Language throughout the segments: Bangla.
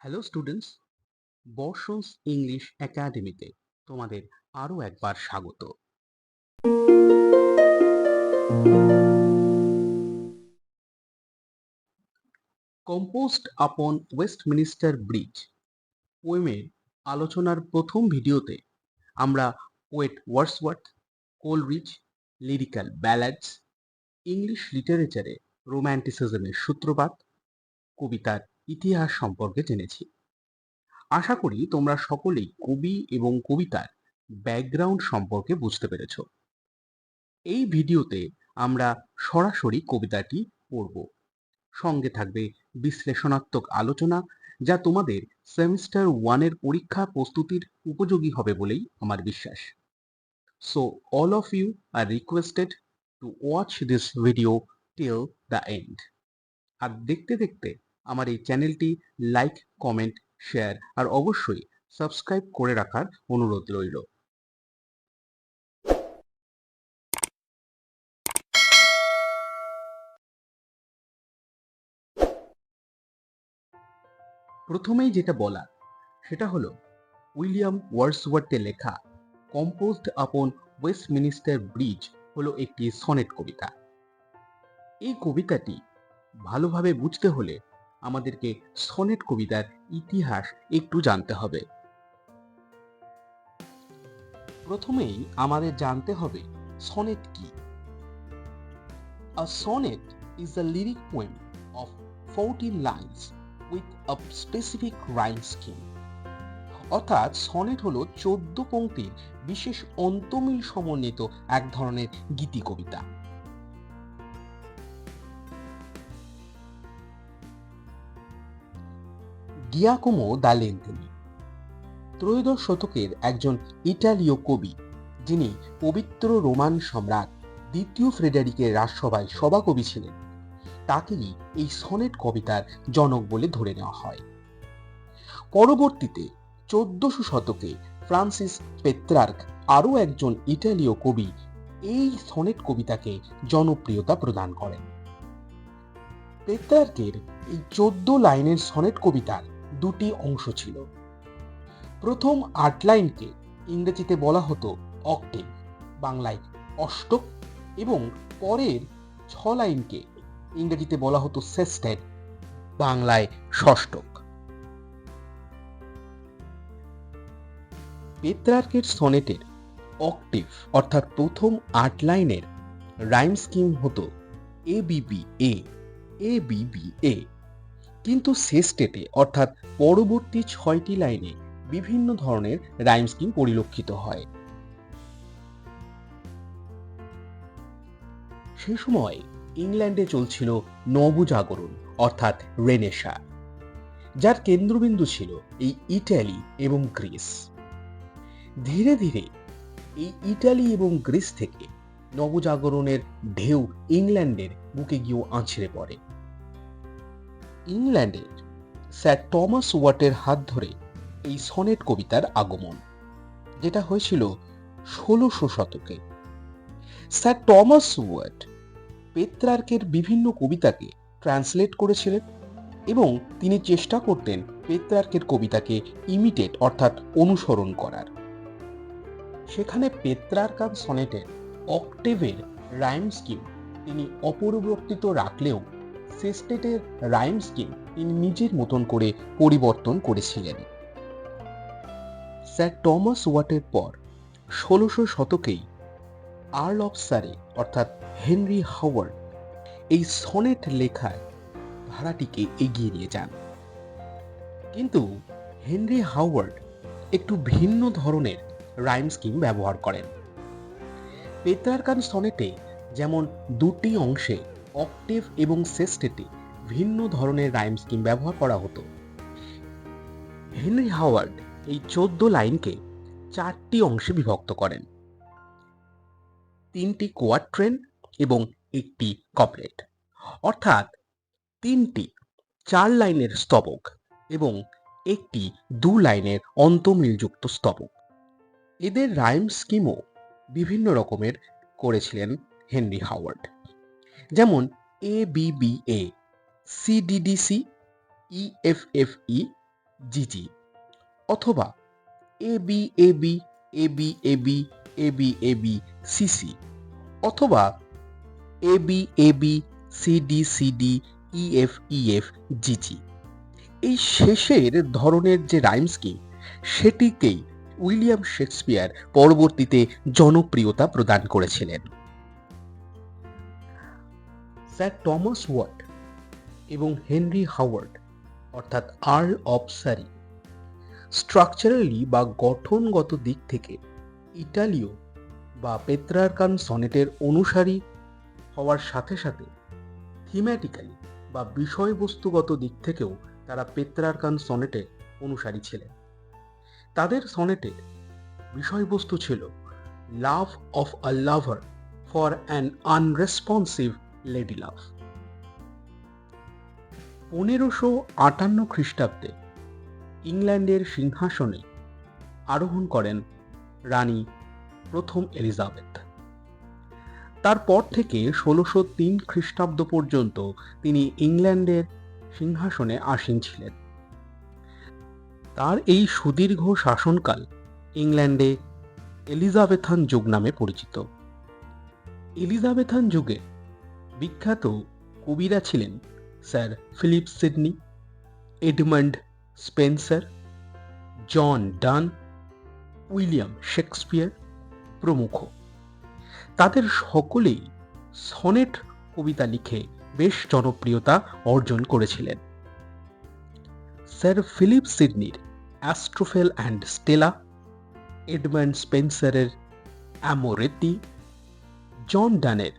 হ্যালো স্টুডেন্টস, বর্ষন্স ইংলিশ একাডেমিতে তোমাদের আরও একবার স্বাগত। কম্পোস্ট আপন ওয়েস্টমিনিস্টার ব্রিজ পোয়েমের আলোচনার প্রথম ভিডিওতে আমরা poet Wordsworth, Coleridge, lyrical ballads, English লিটারেচারে রোম্যান্টিসিজমের সূত্রপাত, কবিতার ইতিহাস সম্পর্কে জেনেছি। আশা করি তোমরা সকলেই কবি এবং কবিতার ব্যাকগ্রাউন্ড সম্পর্কে বুঝতে পেরেছ। এই ভিডিওতে আমরা সরাসরি কবিতাটি পড়ব, সঙ্গে থাকবে বিশ্লেষণাত্মক আলোচনা, যা তোমাদের সেমিস্টার 1-এর পরীক্ষা প্রস্তুতির উপযোগী হবে বলেই আমার বিশ্বাস। So all of you are requested to watch this video till the end. আর দেখতে দেখতে আমার এই চ্যানেলটি লাইক, কমেন্ট, শেয়ার আর অবশ্যই সাবস্ক্রাইব করে রাখার অনুরোধ রইল। প্রথমেই যেটা বলার সেটা হলো উইলিয়াম ওয়ার্ডসওয়ার্থের লেখা কম্পোজড আপন ওয়েস্টমিনিস্টার ব্রিজ হলো একটি সনেট কবিতা। এই কবিতাটি ভালোভাবে বুঝতে হলে আমাদেরকে সনেট কবিতার ইতিহাস একটু জানতে হবে। প্রথমেই আমাদের জানতে হবে সনেট কি। A sonnet is a lyric poem of 14 lines with a specific rhyme scheme. অর্থাৎ সনেট হলো 14 পংক্তির বিশেষ অন্তমিল সমন্বিত এক ধরনের গীতি কবিতা। গিয়াকোমো দা লেন্তেনি ত্রয়োদশ শতকের একজন ইটালীয় কবি, যিনি পবিত্র রোমান সম্রাট দ্বিতীয় ফ্রেডারিকের রাজসভায় সভাকবি ছিলেন। তাকেই এই সনেট কবিতার জনক বলে ধরে নেওয়া হয়। পরবর্তীতে 1400 শতকে ফ্রান্সিস পেত্রার্ক, আরও একজন ইটালীয় কবি, এই সনেট কবিতাকে জনপ্রিয়তা প্রদান করেন। পেত্রার্কের এই 14 লাইনের সনেট কবিতার দুটি অংশ ছিল। প্রথম 8 লাইনকে ইংরেজিতে বলা হতো অক্টেভ, বাংলায় অষ্টক, এবং পরের 6 লাইনকে ইংরেজিতে বলা হতো সেস্টেট, বাংলায় ষষ্ঠক। পেত্রার্কের সনেটের অক্টেভ অর্থাৎ প্রথম 8 লাইনের রাইম স্কিম হতো এ বিবি এ, এ বিবি এ, কিন্তু সেস্টেটে অর্থাৎ পরবর্তী 6টি লাইনে বিভিন্ন ধরনের রাইম স্কিম পরিলক্ষিত হয়। সে সময় ইংল্যান্ডে চলছিল নবজাগরণ অর্থাৎ রেনেসা, যার কেন্দ্রবিন্দু ছিল এই ইটালি এবং গ্রিস। ধীরে ধীরে এই ইটালি এবং গ্রিস থেকে নবজাগরণের ঢেউ ইংল্যান্ডের বুকে গিয়েও আছড়ে পড়ে। ইংল্যান্ডের স্যার টমাস ওয়াটের হাত ধরে এই সনেট কবিতার আগমন, যেটা হয়েছিল 1600 শতকে। স্যার টমাস ওয়াট পেত্রার্কের বিভিন্ন কবিতাকে ট্রান্সলেট করেছিলেন এবং তিনি চেষ্টা করতেন পেত্রার্কের কবিতাকে ইমিটেট অর্থাৎ অনুসরণ করার। সেখানে পেত্রার্কান সনেটের অক্টেভের রাইম স্কিম তিনি অপরিবর্তিত রাখলেও সেস্টেটের রাইম স্কিম তিনি নিজের মতন করে পরিবর্তন করেছিলেন। স্যার টমাস ওয়াটের পর 1600 শতকেই আর্ল অফ সারে অর্থাৎ হেনরি হাওয়ার্ড এই সনেট লেখার ধারাটিকে এগিয়ে নিয়ে যান। কিন্তু হেনরি হাওয়ার্ড একটু ভিন্ন ধরনের রাইম স্কিম ব্যবহার করেন। পেত্রার্কান সনেটে যেমন দুটি অংশে অক্টেভ এবং সেস্টেটে ভিন্ন ধরনের রাইম স্কিম ব্যবহার করা হতো, হেনরি হাওয়ার্ড এই 14 লাইনকে 4টি অংশে বিভক্ত করেন, 3টি কোয়াট্রেন এবং একটি কপলেট, অর্থাৎ 3টি 4 লাইনের স্তবক এবং একটি 2 লাইনের অন্তমিলযুক্ত স্তবক। এদের রাইম স্কিমও বিভিন্ন রকমের করেছিলেন হেনরি হাওয়ার্ড, যেমন এ বিবিএ, সিডিডিসি, ইএফএফই, জিজি, অথবা AB AB AB AB AB AB CC, অথবা AB AB CD CD EF EF GG. এই শেষের ধরনের যে রাইম স্কিম, সেটিকেই উইলিয়াম শেক্সপিয়ার পরবর্তীতে জনপ্রিয়তা প্রদান করেছিলেন। স্যার টমাস ওয়াট এবং হেনরি হাওয়ার্ড অর্থাৎ আর্ল অফ সারি স্ট্রাকচারালি বা গঠনগত দিক থেকে ইটালীয় বা পেত্রার্কান সনেটের অনুসারী হওয়ার সাথে সাথে থিম্যাটিক্যালি বা বিষয়বস্তুগত দিক থেকেও তারা পেত্রার্কান সনেটের অনুসারী ছিলেন। তাদের সনেটের বিষয়বস্তু ছিল love of a lover for an unresponsive lady love. 1558 খ্রিস্টাব্দে ইংল্যান্ডের সিংহাসনে আরোহণ করেন রানী প্রথম এলিজাবেথ। তারপর থেকে 1603 খ্রিস্টাব্দ পর্যন্ত তিনি ইংল্যান্ডের সিংহাসনে আসীন ছিলেন। তার এই সুদীর্ঘ শাসনকাল ইংল্যান্ডে এলিজাবেথান যুগ নামে পরিচিত। এলিজাবেথান যুগে বিখ্যাত কবিরা ছিলেন sir Philip Sidney, Edmund Spenser, John Donne, William Shakespeare প্রমুখ। তাদের সকলেই সনেট কবিতা লিখে বেশ জনপ্রিয়তা অর্জন করেছিলেন। স্যার ফিলিপ সিডনির অ্যাস্ট্রোফেল অ্যান্ড স্টেলা, এডমন্ড স্পেন্সারের অ্যামোরেতি, জন ডানের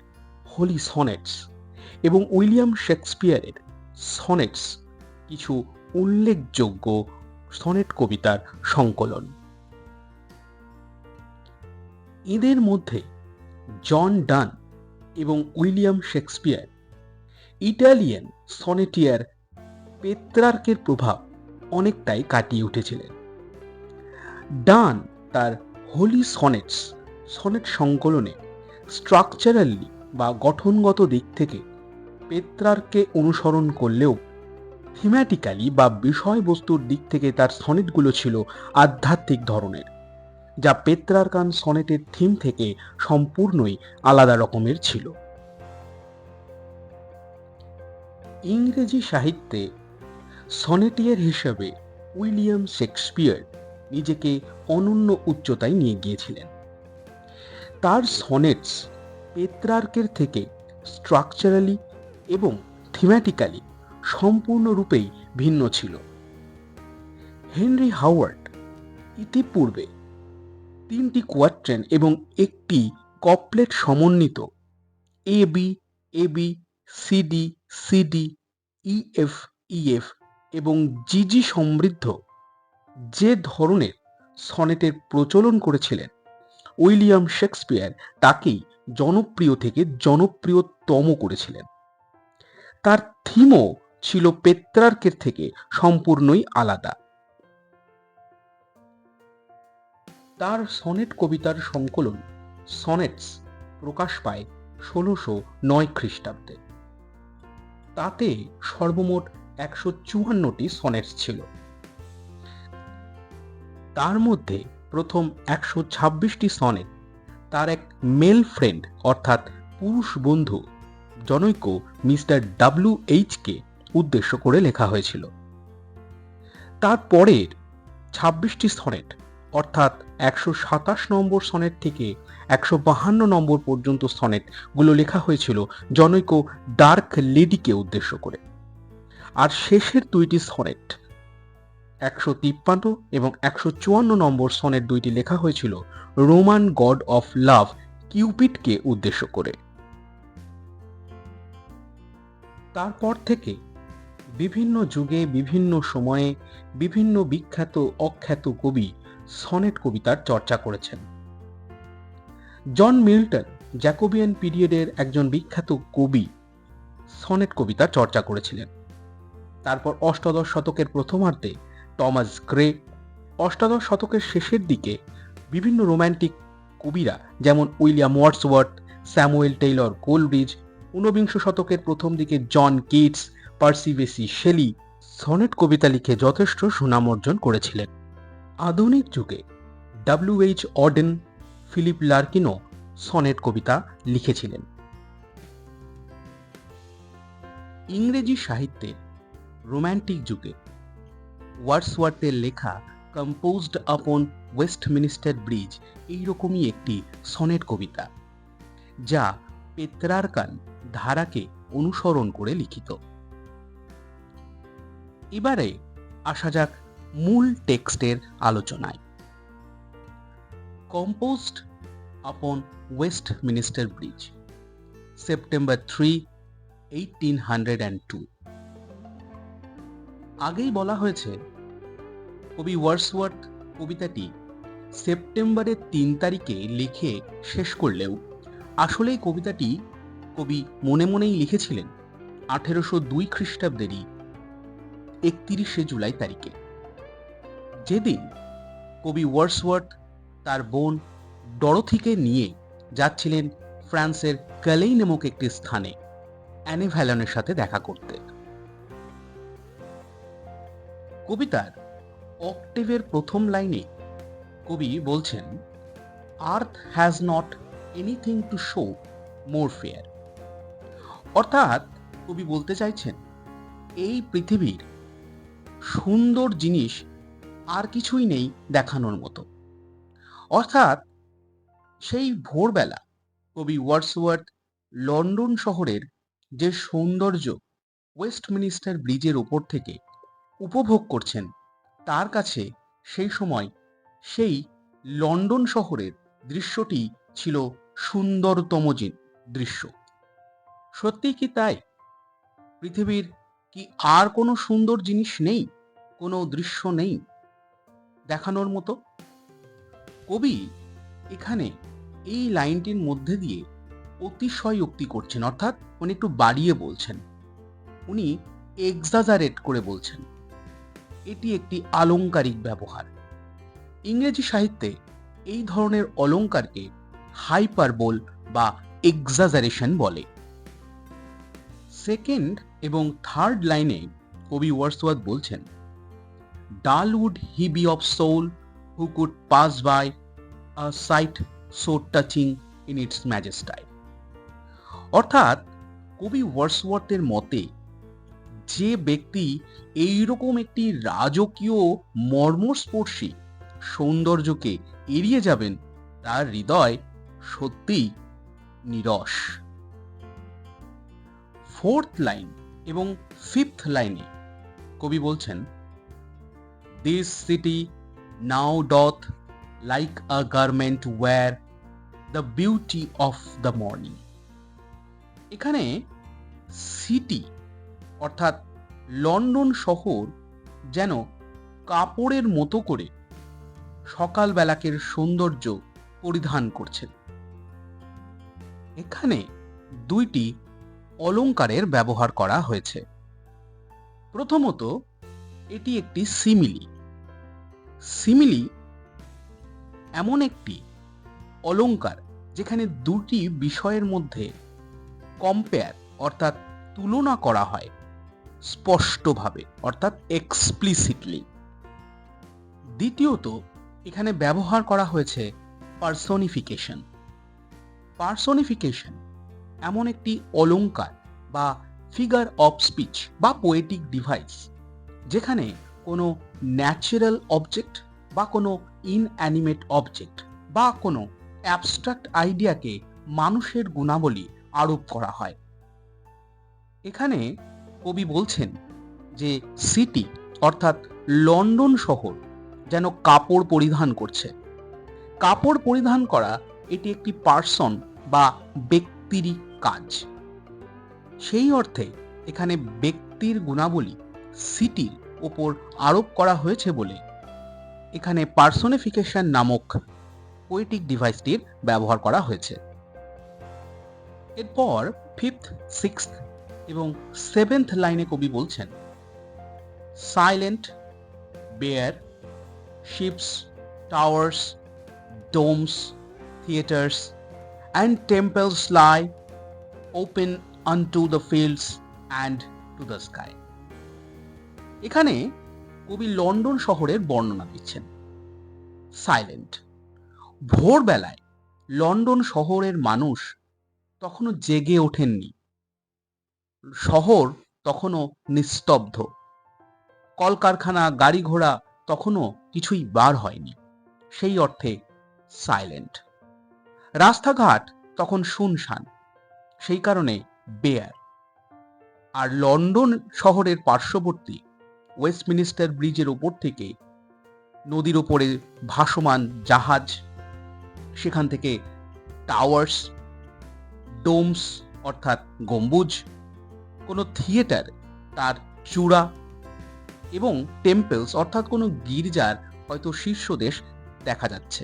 হোলি সনেটস এবং উইলিয়াম শেক্সপিয়ারের সনেটস কিছু উল্লেখযোগ্য সনেট কবিতার সংকলন। এদের মধ্যে জন ডান এবং উইলিয়াম শেক্সপিয়ার ইটালিয়ান সনেটিয়ার পেত্রার্কের প্রভাব অনেকটাই কাটিয়ে উঠেছিলেন। ডান তার হোলি সনেটস সনেট সংকলনে স্ট্রাকচারালি বা গঠনগত দিক থেকে পেত্রার্ককে অনুসরণ করলেও থিম্যাটিক্যালি বা বিষয়বস্তুর দিক থেকে তার সনেটগুলো ছিল আধ্যাত্মিক ধরনের, যা পেত্রার্কান সনেটের থিম থেকে সম্পূর্ণই আলাদা রকমের ছিল। ইংরেজি সাহিত্যে সনেটিয়ার হিসেবে উইলিয়াম শেক্সপিয়ার নিজেকে অনন্য উচ্চতায় নিয়ে গিয়েছিলেন। তার সনেটস পেত্রার্কের থেকে স্ট্রাকচারালি এবং থিম্যাটিক্যালি সম্পূর্ণরূপেই ভিন্ন ছিল। হেনরি হাওয়ার্ড ইতিপূর্বে 3টি কোয়াট্রেন এবং একটি কপলেট সমন্বিত AB AB CD CD EF EF এবং জিজি সমৃদ্ধ যে ধরনের সনেটের প্রচলন করেছিলেন, উইলিয়াম শেক্সপিয়ার তাকেই জনপ্রিয় থেকে জনপ্রিয়তম করেছিলেন। তার থিমও ছিল পেত্রার্কের থেকে সম্পূর্ণই আলাদা। তার সনেট কবিতার সংকলন সনেটস প্রকাশ পায় 1609 খ্রিস্টাব্দে। তাতে সর্বমোট 154টি সনেটস ছিল। তার মধ্যে প্রথম 126টি সনেট তার এক মেল ফ্রেন্ড অর্থাৎ পুরুষ বন্ধু জনৈক মিস্টার WH-কে উদ্দেশ্য করে লেখা হয়েছিল। তারপরের 26টি সনেট অর্থাৎ 127 নম্বর সনেট থেকে 152 নম্বর পর্যন্ত সনেটগুলো লেখা হয়েছিল জনৈক ডার্ক লেডিকে উদ্দেশ্য করে। আর শেষের 2টি সনেট 153 এবং 154 নম্বর সনেট 2টি লেখা হয়েছিল রোমান গড অফ লাভ কিউপিডকে উদ্দেশ্য করে। তারপর থেকে বিভিন্ন যুগে বিভিন্ন সময়ে বিভিন্ন বিখ্যাত অখ্যাত কবি সনেট কবিতার চর্চা করেছেন। জন মিল্টন জ্যাকোবিয়ান পিরিয়ডের একজন বিখ্যাত কবি সনেট কবিতার চর্চা করেছিলেন। তারপর অষ্টাদশ শতকের প্রথমার্ধে টমাস গ্রে, অষ্টাদশ শতকের শেষের দিকে বিভিন্ন রোম্যান্টিক কবিরা যেমন উইলিয়াম ওয়ার্ডসওয়ার্থ, স্যামুয়েল টেইলর কোলব্রিজ, ঊনবিংশ শতকের প্রথম দিকে জন কিটস, পার্সি বেসি শেলি সনেট কবিতা লিখে যথেষ্ট সুনাম অর্জন করেছিলেন। আধুনিক যুগে ডব্লিউ.এইচ. অডেন, ফিলিপ লার্কিনও সনেট কবিতা লিখেছিলেন। ইংরেজি সাহিত্যে রোম্যান্টিক যুগে ওয়ার্ডসওয়ার্থের লেখা কম্পোজড আপন ওয়েস্টমিনিস্টার ব্রিজ এইরকমই একটি সনেট কবিতা, যা পেত্রার্কান ধারাকে অনুসরণ করে লিখিত। এবারে আসা যাক মূল টেক্সটের আলোচনায়। কম্পোজড আপন ওয়েস্টমিনিস্টার ব্রিজ, সেপ্টেম্বর 3, 1802। আগেই বলা হয়েছে কবি ওয়ার্ডসওয়ার্থ কবিতাটি সেপ্টেম্বরের 3 তারিখে লিখে শেষ করলেও আসলেই কবিতাটি কবি মনে মনেই লিখেছিলেন 1802 খ্রিস্টাব্দেরই 31শে জুলাই তারিখে, যেদিন কবি ওয়ার্ডসওয়ার্থ তার বোন ডরোথিকে নিয়ে যাচ্ছিলেন ফ্রান্সের ক্যালেই নামক একটি স্থানে অ্যানে ভ্যালনের সাথে দেখা করতে। কবিতার অক্টেভের প্রথম লাইনে কবি বলছেন, আর্থ has not anything to show more fair. অর্থাৎ কবি বলতে চাইছেন এই পৃথিবীর সুন্দর জিনিস আর কিছুই নেই দেখানোর মতো। অর্থাৎ সেই ভোরবেলা কবি ওয়ার্ডসওয়ার্থ লন্ডন শহরের যে সৌন্দর্য ওয়েস্টমিনিস্টার ব্রিজের ওপর থেকে উপভোগ করছেন, তার কাছে সেই সময় সেই লন্ডন শহরের দৃশ্যটি ছিল সুন্দরতম দৃশ্য। সত্যি কি তাই? পৃথিবীর কি আর কোনো সুন্দর জিনিস নেই, কোনো দৃশ্য নেই দেখানোর মতো? কবি এখানে এই লাইনটির মধ্যে দিয়ে অতিশয়োক্তি করছেন, অর্থাৎ উনি একটু বাড়িয়ে বলছেন, উনি এক্সাজারেট করে বলছেন। এটি একটি আলংকারিক ব্যবহার। ইংরেজি সাহিত্যে এই ধরনের অলংকারকে হাইপারবোল বা এক্সাজারেশন বলে। সেকেন্ড এবং থার্ড লাইনে কবি ওয়ার্ডসওয়ার্থ বলছেন, dull would he be of soul who could pass by a sight so touching in its majesty. অর্থাৎ কবি ওয়ার্ডসওয়ার্থের মতে যে ব্যক্তি এইরকম একটি রাজকীয় মর্মস্পর্শী সৌন্দর্যকে এড়িয়ে যাবেন, তার হৃদয় সত্যিই নিরস। ফোর্থ লাইন এবং ফিফথ লাইনে কবি বলছেন, this city now doth like a garment wear the beauty of the morning. এখানে সিটি অর্থাৎ লন্ডন শহর যেন কাপড়ের মতো করে সকালবেলাকের সৌন্দর্য পরিধান করছে। এখানে দুইটি অলংকারের ব্যবহার করা হয়েছে। প্রথমত, এটি একটি সিমিলি। সিমিলি এমন একটি অলংকার যেখানে দুটি বিষয়ের মধ্যে কম্পেয়ার অর্থাৎ তুলনা করা হয় স্পষ্টভাবে, অর্থাৎ এক্সপ্লিসিটলি। দ্বিতীয়ত, এখানে ব্যবহার করা হয়েছে পার্সনিফিকেশন। পার্সনিফিকেশন এমন একটি অলংকার বা ফিগার অফ স্পিচ বা পোয়েটিক ডিভাইস যেখানে কোনো ন্যাচারাল অবজেক্ট বা কোনো ইনঅ্যানিমেট অবজেক্ট বা কোনো অ্যাবস্ট্রাক্ট আইডিয়াকে মানুষের গুণাবলী আরোপ করা হয়। এখানে কবি বলছেন যে সিটি অর্থাৎ লন্ডন শহর যেন কাপড় পরিধান করছে। কাপড় পরিধান করা এটি একটি পার্সন বা ব্যক্তিরই কাজ। সেই অর্থে এখানে ব্যক্তির গুণাবলী সিটির ওপর আরোপ করা হয়েছে বলে এখানে পার্সনিফিকেশন নামক পোয়েটিক ডিভাইসটির ব্যবহার করা হয়েছে। এরপর ফিফথ, সিক্সথ এবং সেভেন্থ লাইনে কবি বলছেন, silent, bare, ships, towers, domes, theaters, and temples lie open unto the fields and to the sky. এখানে কবি লন্ডন শহরের বর্ণনা দিচ্ছেন। সাইলেন্ট। ভোরবেলায় লন্ডন শহরের মানুষ তখনও জেগে ওঠেননি। শহর তখনও নিস্তব্ধ। কলকারখানা, গাড়ি ঘোড়া তখনও কিছুই বার হয়নি। সেই অর্থে সাইলেন্ট। রাস্তাঘাট তখন শুনশান, সেই কারণে বেয়ার। আর লন্ডন শহরের পার্শ্ববর্তী ওয়েস্টমিনিস্টার ব্রিজের ওপর থেকে নদীর ওপরে ভাসমান জাহাজ, সেখান থেকে টাওয়ার্স, ডোমস অর্থাৎ গম্বুজ, কোনো থিয়েটার তার চূড়া এবং টেম্পলস অর্থাৎ কোনো গির্জার হয়তো শীর্ষদেশ দেখা যাচ্ছে।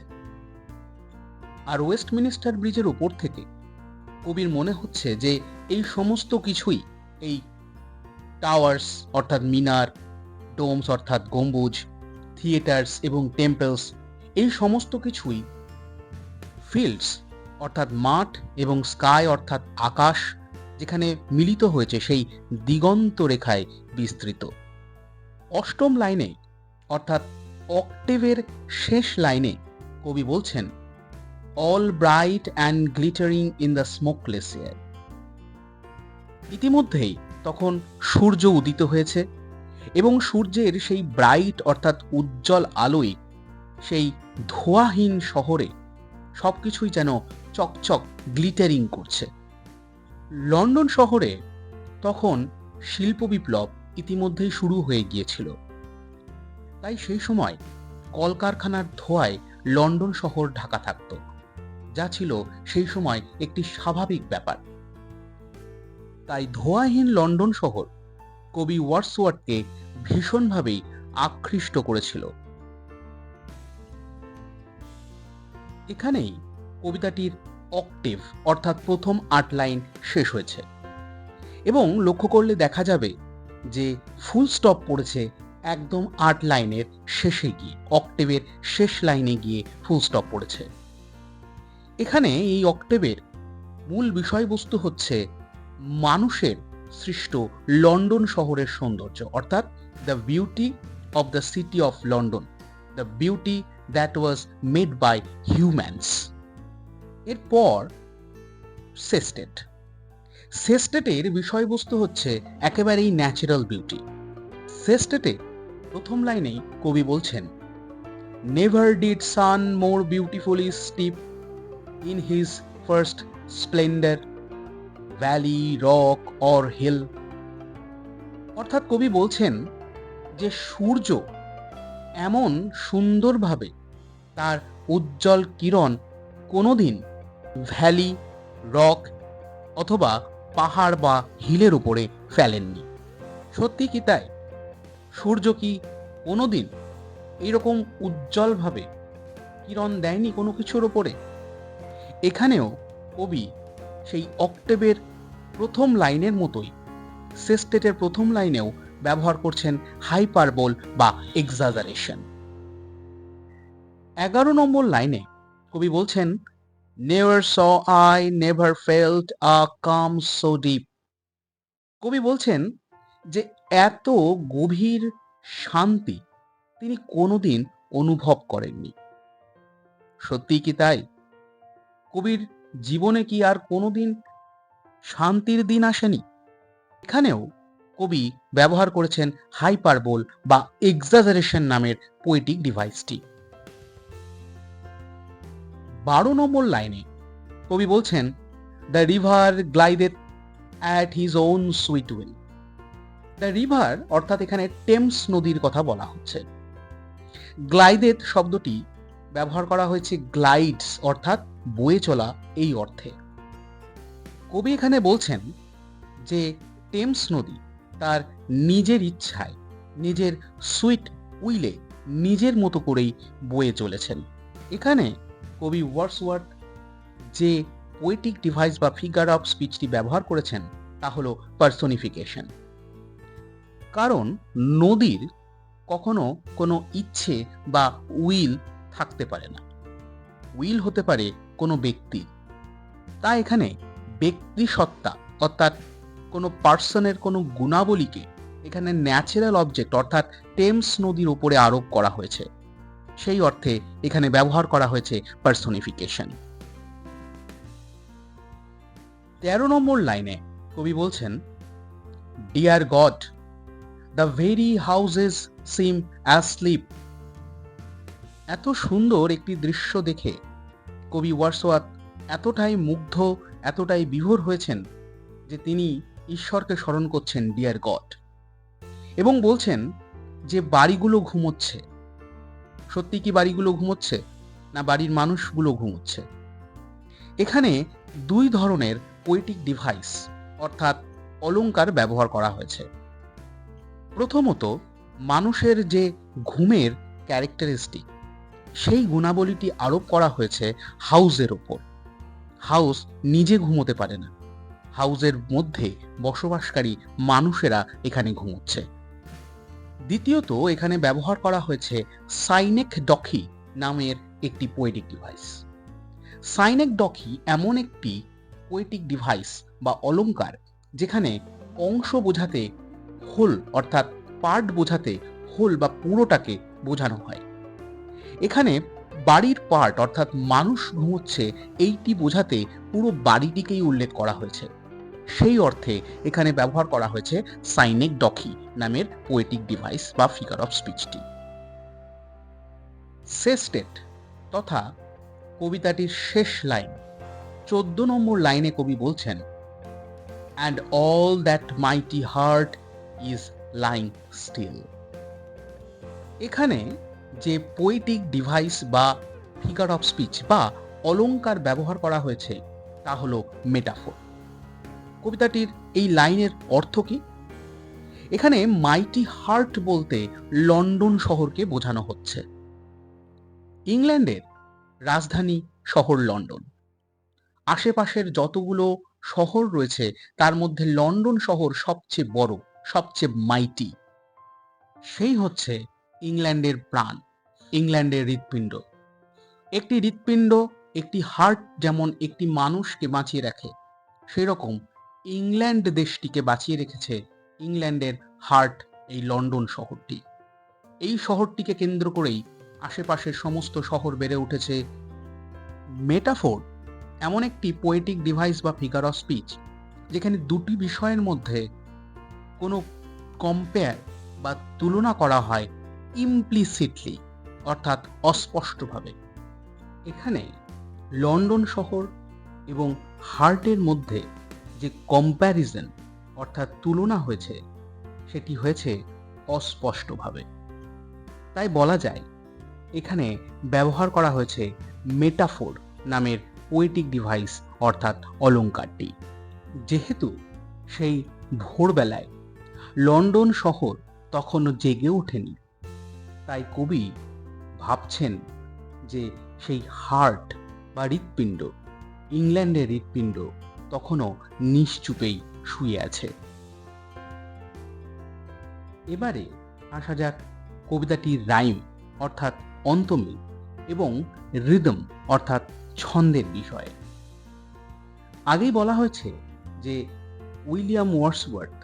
আর ওয়েস্টমিনিস্টার ব্রিজের ওপর থেকে কবির মনে হচ্ছে যে এই সমস্ত কিছুই, এই টাওয়ার্স অর্থাৎ মিনার, ডোমস অর্থাৎ গম্বুজ, থিয়েটার্স এবং টেম্পলস, এই সমস্ত কিছুই ফিল্ডস অর্থাৎ মাঠ এবং স্কাই অর্থাৎ আকাশ যেখানে মিলিত হয়েছে সেই দিগন্ত রেখায় বিস্তৃত। অষ্টম লাইনে অর্থাৎ অক্টেভের শেষ লাইনে কবি বলছেন, all bright and glittering in the smokeless air. ইতিমধ্যেই তখন সূর্য উদিত হয়েছে এবং সূর্যের সেই ব্রাইট অর্থাৎ উজ্জ্বল আলোয় সেই ধোঁয়াহীন শহরে সবকিছুই যেন চকচক গ্লিটারিং করছে। লন্ডন শহরে তখন শিল্প বিপ্লব ইতিমধ্যেই শুরু হয়ে গিয়েছিল, তাই সেই সময় কলকারখানার ধোঁয়ায় লন্ডন শহর ঢাকা থাকত, যা ছিল সেই সময় একটি স্বাভাবিক ব্যাপার। তাই ধোঁয়াহীন লন্ডন শহর কবি ওয়ার্ডসওয়ার্থকে ভীষণভাবেই আকৃষ্ট করেছিল। এখানেই কবিতাটির অক্টেভ অর্থাৎ প্রথম 8 লাইন শেষ হয়েছে এবং লক্ষ্য করলে দেখা যাবে যে ফুল স্টপ পড়েছে একদম 8 লাইনের শেষে গিয়ে, অক্টেভের শেষ লাইনে গিয়ে ফুল স্টপ পড়েছে। এখানে এই অক্টেভের মূল বিষয়বস্তু হচ্ছে মানুষের সৃষ্ট লন্ডন শহরের সৌন্দর্য, অর্থাৎ the beauty of the city of London, the beauty that was made by humans. এরপর সেস্টেট। সেস্টেটের বিষয়বস্তু হচ্ছে একেবারেই ন্যাচারাল বিউটি। সেস্টেটে প্রথম লাইনেই কবি বলছেন, never did sun more beautifully steep in his first splendour, valley, rock or hill. অর্থাৎ কবি বলছেন যে সূর্য এমন সুন্দরভাবে তার উজ্জ্বল কিরণ কোনোদিন ভ্যালি, রক অথবা পাহাড় বা হিলের উপরে ফেলেননি। সত্যি কি তাই? সূর্য কি কোনোদিন এরকম উজ্জ্বলভাবে কিরণ দেয়নি কোনো কিছুর ওপরে? এখানেও কবি সেই অক্টেভের প্রথম লাইনের মতোই সেস্টেটের প্রথম লাইনেও ব্যবহার করছেন হাইপারবোল বা এক্সাজারেশন। 11 নম্বর লাইনে কবি বলছেন, never saw I, never felt a calm so deep. কবি বলছেন যে এত গভীর শান্তি তিনি কোনোদিন অনুভব করেননি। সত্যি কি তাই? কবির জীবনে কি আর কোনোদিন শান্তির দিন আসেনি? এখানেও কবি ব্যবহার করেছেন হাইপারবোল বা এক্সাজারেশন নামের পোয়েটিক ডিভাইসটি। 12 নম্বর লাইনে কবি বলছেন, the river glideth at his own sweet will. The river অর্থাৎ এখানে টেমস নদীর কথা বলা হচ্ছে। গ্লাইডেথ শব্দটি ব্যবহার করা হয়েছে গ্লাইডস অর্থাৎ বয়ে চলা এই অর্থে। কবি এখানে বলছেন যে টেমস নদী তার নিজের ইচ্ছায়, নিজের সুইট উইলে, নিজের মতো করেই বয়ে চলেছেন। এখানে কবি ওয়ার্ডসওয়ার্থ যে পোয়েটিক ডিভাইস বা ফিগার অফ স্পিচটি ব্যবহার করেছেন তা হলো পার্সোনিফিকেশন। কারণ নদীর কখনো কোনো ইচ্ছে বা উইল থাকতে পারে না, উইল হতে পারে কোনো ব্যক্তি। তাই এখানে ব্যক্তি সত্তা অর্থাৎ কোনো পার্সনের কোনো গুণাবলীকে এখানে ন্যাচারাল অবজেক্ট অর্থাৎ টেমস নদীর উপরে আরোপ করা হয়েছে। সেই অর্থে এখানে ব্যবহার করা হয়েছে পার্সোনিফিকেশন। 13 নম্বর লাইনে কবি বলছেন, dear God, the very houses seem asleep. এত সুন্দর একটি দৃশ্য দেখে কবি ওয়ার্ডসওয়ার্থ এতটাই মুগ্ধ, এতটাই বিভোর হয়েছেন যে তিনি ঈশ্বরকে স্মরণ করছেন ডিয়ার গড, এবং বলছেন যে বাড়িগুলো ঘুমোচ্ছে। সত্যি কি বাড়িগুলো ঘুমোচ্ছে, না বাড়ির মানুষগুলো ঘুমোচ্ছে? এখানে দুই ধরনের পোয়েটিক ডিভাইস অর্থাৎ অলংকার ব্যবহার করা হয়েছে। প্রথমত, মানুষের যে ঘুমের ক্যারেক্টারিস্টিক, সেই গুণাবলীটি আরোপ করা হয়েছে হাউসের ওপর। হাউস নিজে ঘুমোতে পারে না, হাউসের মধ্যে বসবাসকারী মানুষেরা এখানে ঘুমোচ্ছে। দ্বিতীয়ত, এখানে ব্যবহার করা হয়েছে সাইনেকডকি নামের একটি পোয়েটিক ডিভাইস। সাইনেকডকি এমন একটি পোয়েটিক ডিভাইস বা অলংকার যেখানে অংশ বোঝাতে হোল অর্থাৎ পার্ট বোঝাতে হোল বা পুরোটাকে বোঝানো হয়। এখানে বাড়ির পার্ট অর্থাৎ মানুষ ঘুমোচ্ছে এইটি বোঝাতে পুরো বাড়িটিকেই উল্লেখ করা হয়েছে। সেই অর্থে এখানে ব্যবহার করা হয়েছে সাইনেকডকি নামের পোয়েটিক ডিভাইস বা ফিগার অফ স্পিচটি। সেস্টেট তথা কবিতাটির শেষ লাইন 14 নম্বর লাইনে কবি বলছেন, and all that mighty heart is lying still. এখানে যে পোয়েটিক ডিভাইস বা ফিগার অফ স্পিচ বা অলংকার ব্যবহার করা হয়েছে তা হলো মেটাফোর। কবিতাটির এই লাইনের অর্থ কি? এখানে মাইটি হার্ট বলতে লন্ডন শহরকে বোঝানো হচ্ছে। ইংল্যান্ডের রাজধানী শহর লন্ডন। আশেপাশের যতগুলো শহর রয়েছে তার মধ্যে লন্ডন শহর সবচেয়ে বড়, সবচেয়ে মাইটি। সেই হচ্ছে ইংল্যান্ডের প্রাণ, ইংল্যান্ডের হৃৎপিণ্ড। একটি হৃৎপিণ্ড, একটি হার্ট যেমন একটি মানুষকে বাঁচিয়ে রাখে, সেরকম ইংল্যান্ড দেশটিকে বাঁচিয়ে রেখেছে ইংল্যান্ডের হার্ট, এই লন্ডন শহরটি। এই শহরটিকে কেন্দ্র করেই আশেপাশের সমস্ত শহর বেড়ে উঠেছে। মেটাফোর এমন একটি পোয়েটিক ডিভাইস বা ফিগার অফ স্পিচ যেখানে দুটি বিষয়ের মধ্যে কোনো কম্পেয়ার বা তুলনা করা হয় ইমপ্লিসিটলি অর্থাৎ অস্পষ্টভাবে। এখানে লন্ডন শহর এবং হার্টের মধ্যে যে কম্প্যারিজন অর্থাৎ তুলনা হয়েছে সেটি হয়েছে অস্পষ্টভাবে। তাই বলা যায় এখানে ব্যবহার করা হয়েছে মেটাফোর নামের পোয়েটিক ডিভাইস অর্থাৎ অলংকারটি। যেহেতু সেই ভোরবেলায় লন্ডন শহর তখনও জেগে ওঠেনি, তাই কবি ভাবছেন যে সেই হার্ট বা হৃৎপিণ্ড, ইংল্যান্ডের হৃৎপিণ্ড তখনও নিশ্চুপেই শুয়ে আছে। এবারে আসা যাক কবিতাটির রাইম অর্থাৎ অন্তমিল এবং রিদম অর্থাৎ ছন্দের বিষয়ে। আগেই বলা হয়েছে যে উইলিয়াম ওয়ার্ডসওয়ার্থ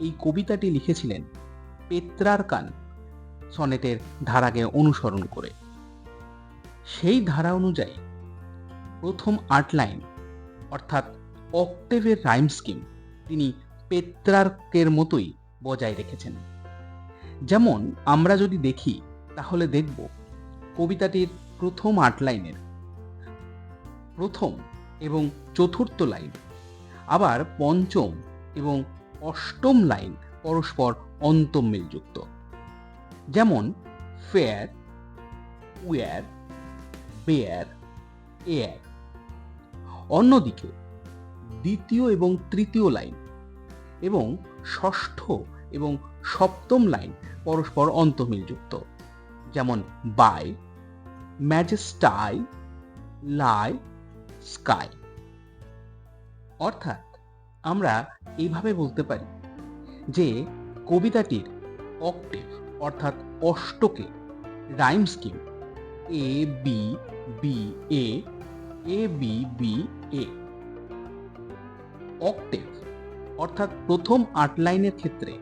এই কবিতাটি লিখেছিলেন পেত্রার্কান সনেটের ধারাকে অনুসরণ করে। সেই ধারা অনুযায়ী প্রথম 8 লাইন অর্থাৎ অক্টেভের রাইম স্কিম তিনি পেত্রার্কের মতোই বজায় রেখেছেন। যেমন আমরা যদি দেখি তাহলে দেখব কবিতাটির প্রথম 8 লাইনের প্রথম এবং চতুর্থ লাইন, আবার পঞ্চম এবং অষ্টম লাইন পরস্পর অন্তঃমিলযুক্ত। যেমন ফেয়ার, উয়ার, বেয়ার, এয়ার। অন্যদিকে দ্বিতীয় এবং তৃতীয় লাইন এবং ষষ্ঠ এবং সপ্তম লাইন পরস্পর অন্তঃমিলযুক্ত। যেমন বাই, ম্যাজেস্টাই, লাই, স্কাই। অর্থাৎ আমরা এইভাবে বলতে পারি যে কবিতাটির অক্টেভ অর্থাৎ অষ্টকে rhyme scheme A B B A, A B B A. Octave অর্থাৎ প্রথম 8 লাইনের ক্ষেত্রে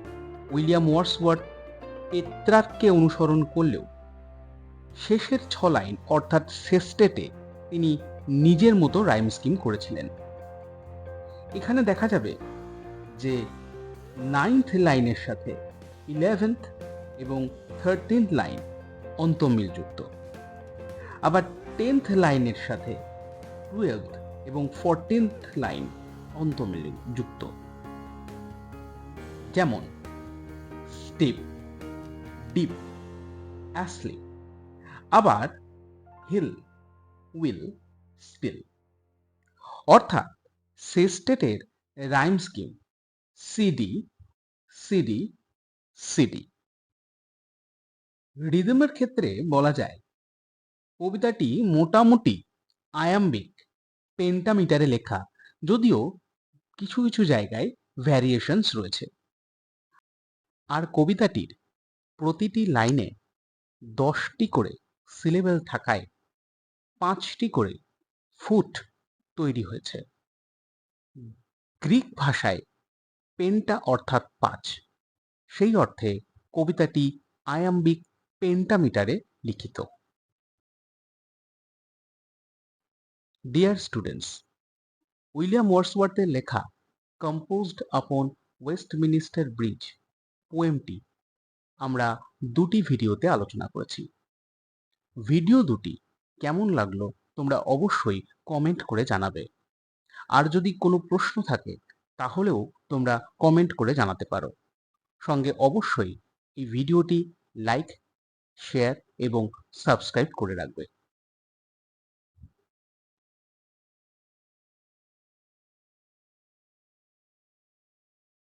উইলিয়াম ওয়ার্ডসওয়ার্থ পেত্রার্ককে অনুসরণ করলেও শেষের 6 লাইন অর্থাৎ সেস্টেটে তিনি নিজের মতো রাইম স্কিম করেছিলেন। এখানে দেখা যাবে যে 9th লাইনের সাথে 11th এবং 13th লাইন অন্তঃমিলযুক্ত, আবার 10th লাইনের সাথে 12th এবং 14th লাইন অন্তঃমিলযুক্ত। যেমন স্টিপ, ডিপ, অ্যাসলিপ, আবার হিল, উইল, স্টিল। অর্থাৎ সেস্টেটের rhyme scheme CD CD CD. রিদমের ক্ষেত্রে বলা যায় কবিতাটি মোটামুটি আয়াম্বিক পেন্টামিটারে লেখা, যদিও কিছু কিছু জায়গায় ভ্যারিয়েশনস রয়েছে। আর কবিতাটির প্রতিটি লাইনে 10টি করে সিলেবেল থাকায় 5টি করে ফুট তৈরি হয়েছে। গ্রিক ভাষায় পেন্টা অর্থাৎ 5, সেই অর্থে কবিতাটি আয়াম্বিক পেন্টামিটারে লিখিত। ডিয়ার স্টুডেন্টস, উইলিয়াম ওয়ার্ডসওয়ার্থের লেখা কম্পোজড আপন ওয়েস্টমিনিস্টার ব্রিজ পোয়েমটি আমরা দুটি ভিডিওতে আলোচনা করেছি। ভিডিও দুটি কেমন লাগলো তোমরা অবশ্যই কমেন্ট করে জানাবে। আর যদি কোনো প্রশ্ন থাকে তাহলেও তোমরা কমেন্ট করে জানাতে পারো। সঙ্গে অবশ্যই এই ভিডিওটি লাইক, শেয়ার এবং সাবস্ক্রাইব করে রাখবে।